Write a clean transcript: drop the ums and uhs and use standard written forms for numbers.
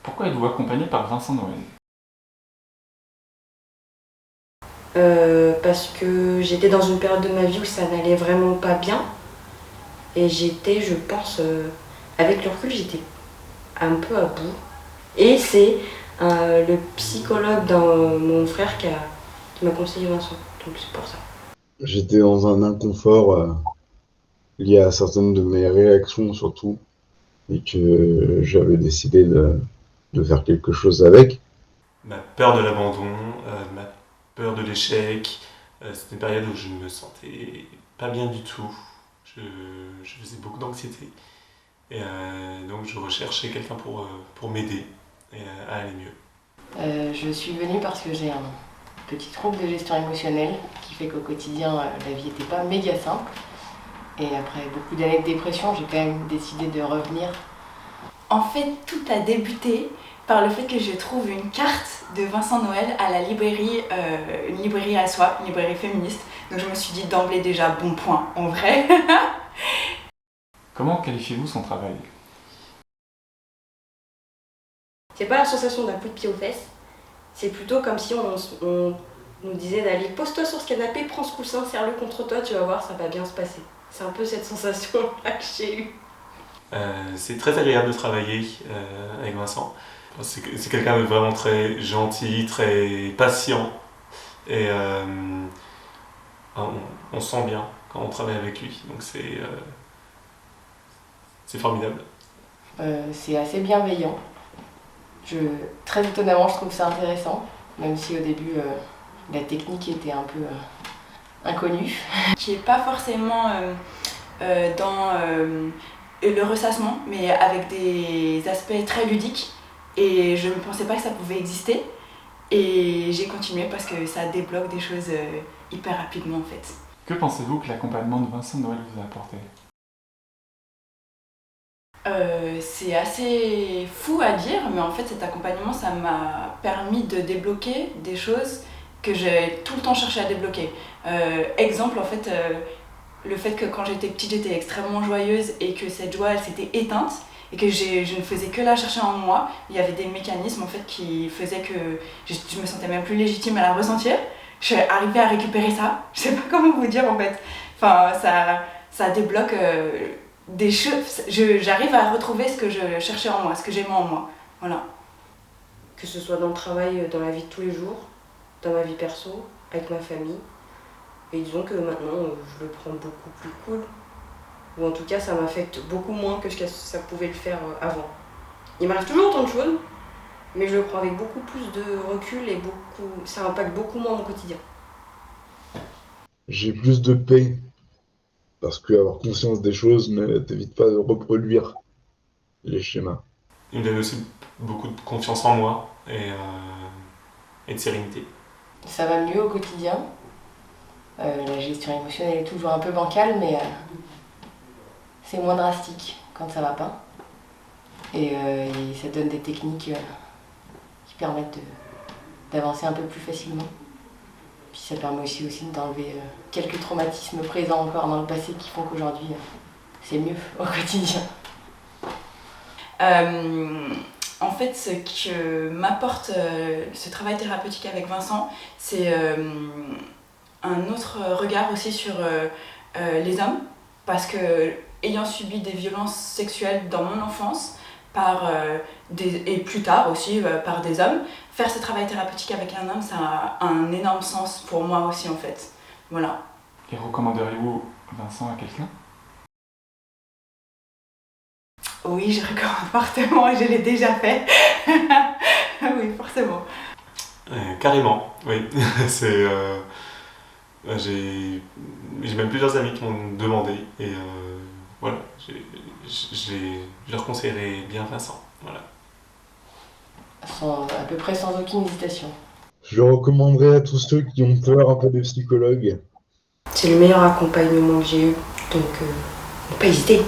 Pourquoi êtes-vous accompagné par Vincent Noël? Parce que j'étais dans une période de ma vie où ça n'allait vraiment pas bien. Et j'étais, je pense, avec le recul, j'étais un peu à bout. Et c'est le psychologue d'un mon frère qui m'a conseillé Vincent. Donc c'est pour ça. J'étais dans un inconfort lié à certaines de mes réactions surtout, et que j'avais décidé de faire quelque chose avec. Ma peur de l'abandon, ma peur de l'échec, c'était une période où je ne me sentais pas bien du tout. Je faisais beaucoup d'anxiété. Et donc je recherchais quelqu'un pour m'aider et à aller mieux. Je suis venue parce que j'ai un petit trouble de gestion émotionnelle qui fait qu'au quotidien, la vie n'était pas méga simple. Et après beaucoup d'années de dépression, j'ai quand même décidé de revenir. En fait, tout a débuté par le fait que je trouve une carte de Vincent Noël à la librairie, une librairie à soi, une librairie féministe. Donc je me suis dit d'emblée déjà bon point, en vrai. Comment qualifiez-vous son travail? C'est pas la sensation d'un coup de pied aux fesses. C'est plutôt comme si on nous disait d'aller pose-toi sur ce canapé, prends ce coussin, serre-le contre toi, tu vas voir, ça va bien se passer. C'est un peu cette sensation-là que j'ai eue. C'est très agréable de travailler avec Vincent. C'est quelqu'un de vraiment très gentil, très patient. Et on se sent bien quand on travaille avec lui. Donc c'est formidable. C'est assez bienveillant. Très étonnamment, je trouve ça intéressant, même si au début, la technique était un peu inconnue. Qui est pas forcément dans le ressassement, mais avec des aspects très ludiques. Et je ne pensais pas que ça pouvait exister. Et j'ai continué parce que ça débloque des choses hyper rapidement en fait. Que pensez-vous que l'accompagnement de Vincent Noël vous a apporté? C'est assez fou à dire, mais en fait cet accompagnement ça m'a permis de débloquer des choses que j'ai tout le temps cherché à débloquer. Exemple en fait, le fait que quand j'étais petite j'étais extrêmement joyeuse et que cette joie elle s'était éteinte et que je ne faisais que la chercher en moi. Il y avait des mécanismes en fait qui faisaient que je me sentais même plus légitime à la ressentir. Je suis arrivée à récupérer ça, je sais pas comment vous dire en fait. Enfin ça débloque des choses, j'arrive à retrouver ce que je cherchais en moi, ce que j'aimais en moi, voilà. Que ce soit dans le travail, dans la vie de tous les jours, dans ma vie perso, avec ma famille. Et disons que maintenant, je le prends beaucoup plus cool. Ou en tout cas, ça m'affecte beaucoup moins que ce que ça pouvait le faire avant. Il m'arrive toujours autant de choses, mais je le prends avec beaucoup plus de recul et ça impacte beaucoup moins mon quotidien. J'ai plus de paix, parce que avoir conscience des choses ne t'évite pas de reproduire les schémas. Il me donne aussi beaucoup de confiance en moi et de sérénité. Ça va mieux au quotidien. La gestion émotionnelle est toujours un peu bancale, mais c'est moins drastique quand ça va pas. Et ça donne des techniques qui permettent d'avancer un peu plus facilement. Puis ça permet aussi d'enlever quelques traumatismes présents encore dans le passé qui font qu'aujourd'hui c'est mieux au quotidien. En fait, ce que m'apporte ce travail thérapeutique avec Vincent, c'est un autre regard aussi sur les hommes, parce que ayant subi des violences sexuelles dans mon enfance, et plus tard aussi par des hommes, faire ce travail thérapeutique avec un homme, ça a un énorme sens pour moi aussi en fait. Voilà. Et recommanderiez-vous Vincent à quelqu'un? Oui, je recommande fortement, je l'ai déjà fait. Oui, forcément. Carrément, oui. J'ai même plusieurs amis qui m'ont demandé et voilà, je leur conseillerais bien Vincent. Voilà. À peu près sans aucune hésitation. Je le recommanderais à tous ceux qui ont peur un peu des psychologues. C'est le meilleur accompagnement que j'ai eu, donc faut pas hésiter.